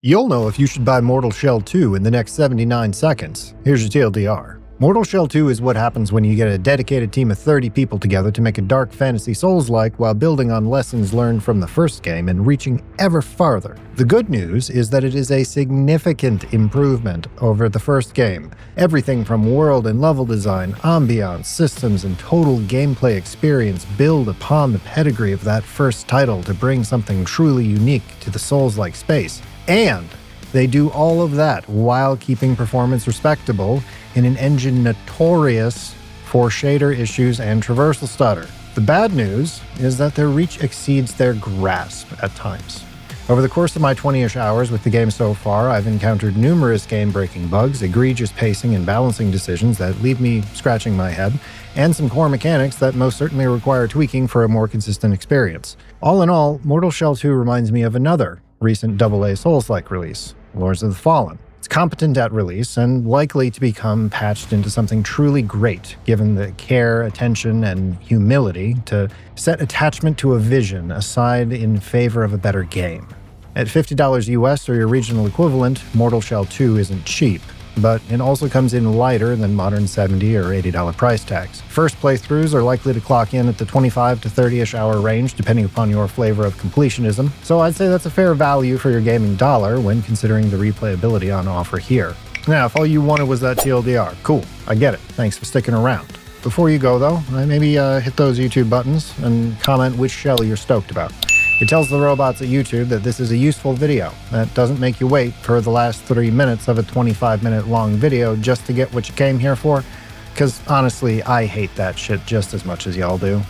You'll know if you should buy Mortal Shell 2 in the next 79 seconds. Here's your TLDR. Mortal Shell 2 is what happens when you get a dedicated team of 30 people together to make a dark fantasy Souls-like while building on lessons learned from the first game and reaching ever farther. The good news is that it is a significant improvement over the first game. Everything from world and level design, ambiance, systems, and total gameplay experience build upon the pedigree of that first title to bring something truly unique to the Souls-like space. And they do all of that while keeping performance respectable in an engine notorious for shader issues and traversal stutter. The bad news is that their reach exceeds their grasp at times. Over the course of my 20-ish hours with the game so far, I've encountered numerous game-breaking bugs, egregious pacing and balancing decisions that leave me scratching my head, and some core mechanics that most certainly require tweaking for a more consistent experience. All in all, Mortal Shell 2 reminds me of another recent AA Souls-like release, Lords of the Fallen. It's competent at release and likely to become patched into something truly great, given the care, attention, and humility to set attachment to a vision aside in favor of a better game. At $50 US or your regional equivalent, Mortal Shell 2 isn't cheap, but it also comes in lighter than modern $70 or $80 price tags. First playthroughs are likely to clock in at the 25 to 30-ish hour range, depending upon your flavor of completionism, so I'd say that's a fair value for your gaming dollar when considering the replayability on offer here. Now, if all you wanted was that TLDR, cool, I get it. Thanks for sticking around. Before you go, though, maybe hit those YouTube buttons and comment which shell you're stoked about. It tells the robots at YouTube that this is a useful video that doesn't make you wait for the last 3 minutes of a 25-minute long video just to get what you came here for, because honestly, I hate that shit just as much as y'all do.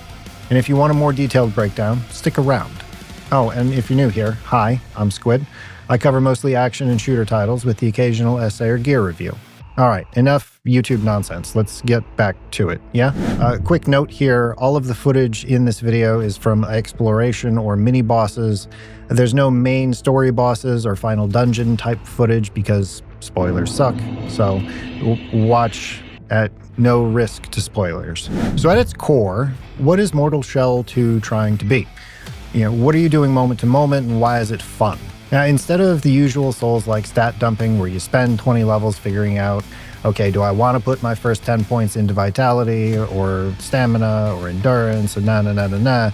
And if you want a more detailed breakdown, stick around. Oh, and if you're new here, hi, I'm Squid. I cover mostly action and shooter titles with the occasional essay or gear review. Alright, enough YouTube nonsense. Let's get back to it, yeah? Quick note here, all of the footage in this video is from exploration or mini-bosses. There's no main story bosses or final dungeon type footage because spoilers suck, so watch at no risk to spoilers. So at its core, what is Mortal Shell 2 trying to be? What are you doing moment to moment and why is it fun? Now, instead of the usual Souls-like stat dumping where you spend 20 levels figuring out, okay, do I want to put my first 10 points into vitality or stamina or endurance or the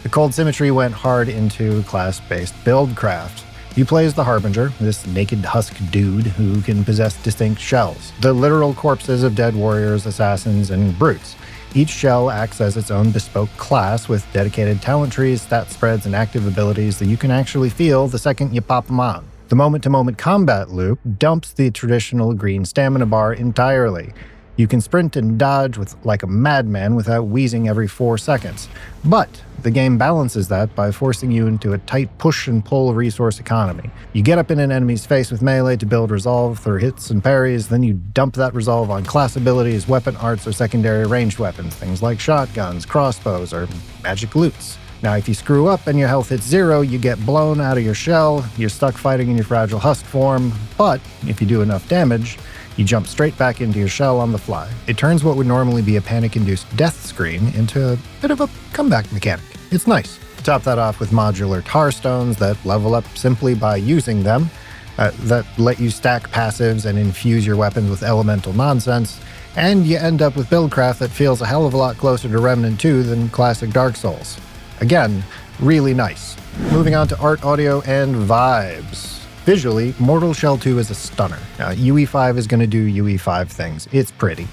Cold Symmetry went hard into class-based buildcraft. You play as the Harbinger, this naked husk dude who can possess distinct shells, the literal corpses of dead warriors, assassins, and brutes. Each shell acts as its own bespoke class with dedicated talent trees, stat spreads, and active abilities that you can actually feel the second you pop them on. The moment-to-moment combat loop dumps the traditional green stamina bar entirely. You can sprint and dodge like a madman without wheezing every 4 seconds. But the game balances that by forcing you into a tight push-and-pull resource economy. You get up in an enemy's face with melee to build resolve through hits and parries, then you dump that resolve on class abilities, weapon arts, or secondary ranged weapons, things like shotguns, crossbows, or magic loots. Now, if you screw up and your health hits 0, you get blown out of your shell, you're stuck fighting in your fragile husk form, but if you do enough damage, you jump straight back into your shell on the fly. It turns what would normally be a panic-induced death screen into a bit of a comeback mechanic. It's nice. Top that off with modular tar stones that level up simply by using them, that let you stack passives and infuse your weapons with elemental nonsense, and you end up with buildcraft that feels a hell of a lot closer to Remnant 2 than classic Dark Souls. Again, really nice. Moving on to art, audio, and vibes. Visually, Mortal Shell 2 is a stunner. UE5 is going to do UE5 things. It's pretty.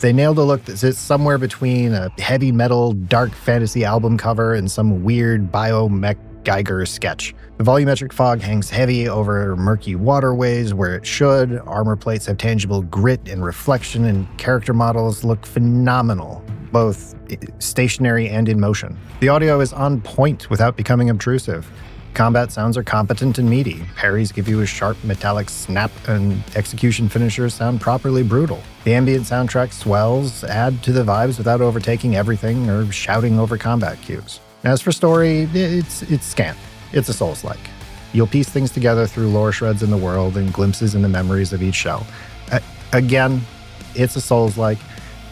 They nailed a look that sits somewhere between a heavy metal, dark fantasy album cover and some weird biomech Geiger sketch. The volumetric fog hangs heavy over murky waterways where it should. Armor plates have tangible grit and reflection, and character models look phenomenal, both stationary and in motion. The audio is on point without becoming obtrusive. Combat sounds are competent and meaty. Parries give you a sharp metallic snap, and execution finishers sound properly brutal. The ambient soundtrack swells, add to the vibes without overtaking everything or shouting over combat cues. As for story, it's scant. It's a Souls-like. You'll piece things together through lore shreds in the world and glimpses in the memories of each shell. Again, it's a Souls-like.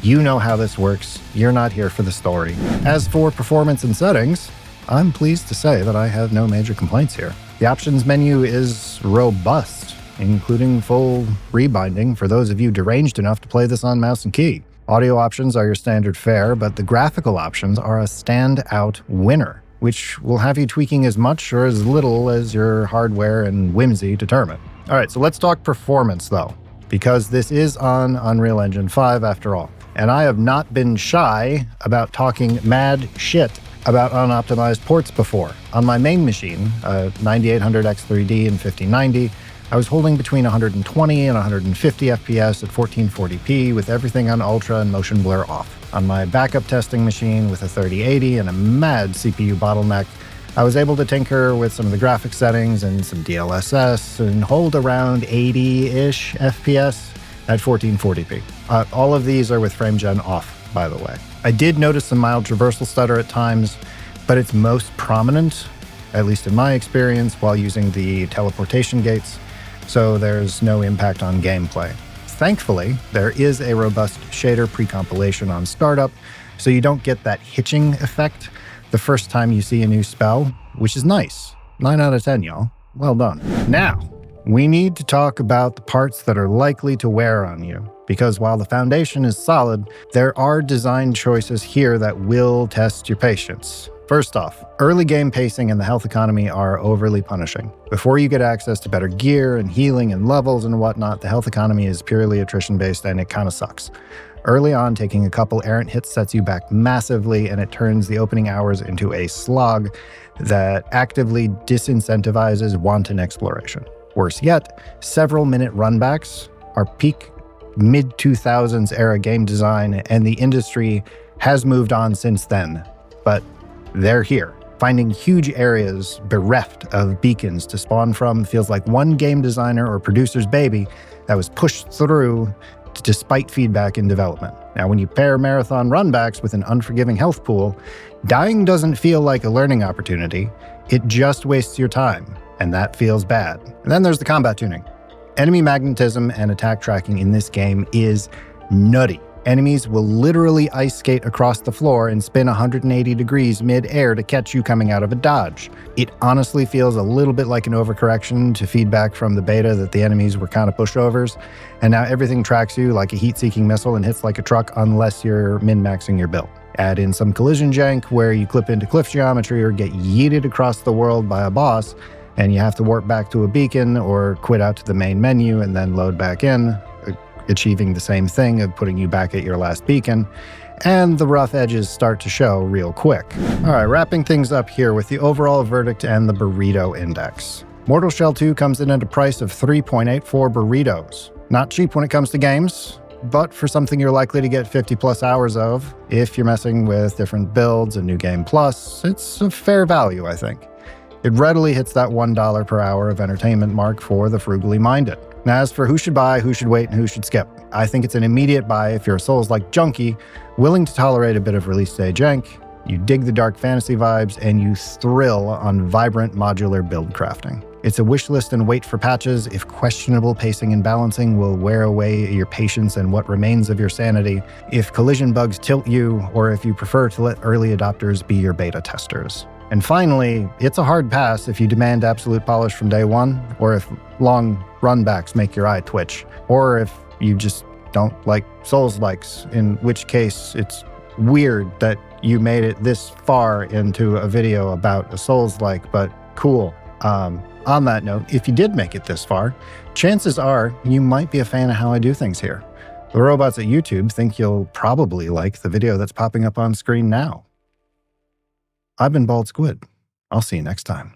You know how this works. You're not here for the story. As for performance and settings, I'm pleased to say that I have no major complaints here. The options menu is robust, including full rebinding for those of you deranged enough to play this on mouse and key. Audio options are your standard fare, but the graphical options are a standout winner, which will have you tweaking as much or as little as your hardware and whimsy determine. All right, so let's talk performance though, because this is on Unreal Engine 5 after all. And I have not been shy about talking mad shit about unoptimized ports before. On my main machine, 9800 X3D and 5090, I was holding between 120 and 150 FPS at 1440p with everything on ultra and motion blur off. On my backup testing machine with a 3080 and a mad CPU bottleneck, I was able to tinker with some of the graphics settings and some DLSS and hold around 80-ish FPS at 1440p. All of these are with frame gen off, by the way. I did notice some mild traversal stutter at times, but it's most prominent, at least in my experience, while using the teleportation gates, so there's no impact on gameplay. Thankfully, there is a robust shader pre-compilation on startup, so you don't get that hitching effect the first time you see a new spell, which is nice. 9 out of 10, y'all. Well done. Now, we need to talk about the parts that are likely to wear on you, because while the foundation is solid, there are design choices here that will test your patience. First off, early game pacing and the health economy are overly punishing. Before you get access to better gear and healing and levels and whatnot, the health economy is purely attrition-based and it kind of sucks. Early on, taking a couple errant hits sets you back massively, and it turns the opening hours into a slog that actively disincentivizes wanton exploration. Worse yet, several minute runbacks are peak mid-2000s era game design, and the industry has moved on since then. But they're here. Finding huge areas bereft of beacons to spawn from feels like one game designer or producer's baby that was pushed through despite feedback in development. Now, when you pair marathon runbacks with an unforgiving health pool, dying doesn't feel like a learning opportunity. It just wastes your time, and that feels bad. And then there's the combat tuning. Enemy magnetism and attack tracking in this game is nutty. Enemies will literally ice skate across the floor and spin 180 degrees mid-air to catch you coming out of a dodge. It honestly feels a little bit like an overcorrection to feedback from the beta that the enemies were kind of pushovers, and now everything tracks you like a heat-seeking missile and hits like a truck unless you're min-maxing your build. Add in some collision jank where you clip into cliff geometry or get yeeted across the world by a boss, and you have to warp back to a beacon or quit out to the main menu and then load back in, achieving the same thing of putting you back at your last beacon, and the rough edges start to show real quick. All right, wrapping things up here with the overall verdict and the Burrito index. Mortal Shell 2 comes in at a price of 3.84 burritos. Not cheap when it comes to games, but for something you're likely to get 50 plus hours of, if you're messing with different builds and New Game Plus, it's a fair value, I think. It readily hits that $1 per hour of entertainment mark for the frugally minded. Now, as for who should buy, who should wait, and who should skip, I think it's an immediate buy if you're a Souls-like junkie, willing to tolerate a bit of release day jank, you dig the dark fantasy vibes, and you thrill on vibrant modular build crafting. It's a wish list and wait for patches if questionable pacing and balancing will wear away your patience and what remains of your sanity, if collision bugs tilt you, or if you prefer to let early adopters be your beta testers. And finally, it's a hard pass if you demand absolute polish from day one, or if long runbacks make your eye twitch, or if you just don't like Souls-likes, in which case it's weird that you made it this far into a video about a Souls-like, but cool. On that note, if you did make it this far, chances are you might be a fan of how I do things here. The robots at YouTube think you'll probably like the video that's popping up on screen now. I've been BaldSquid. I'll see you next time.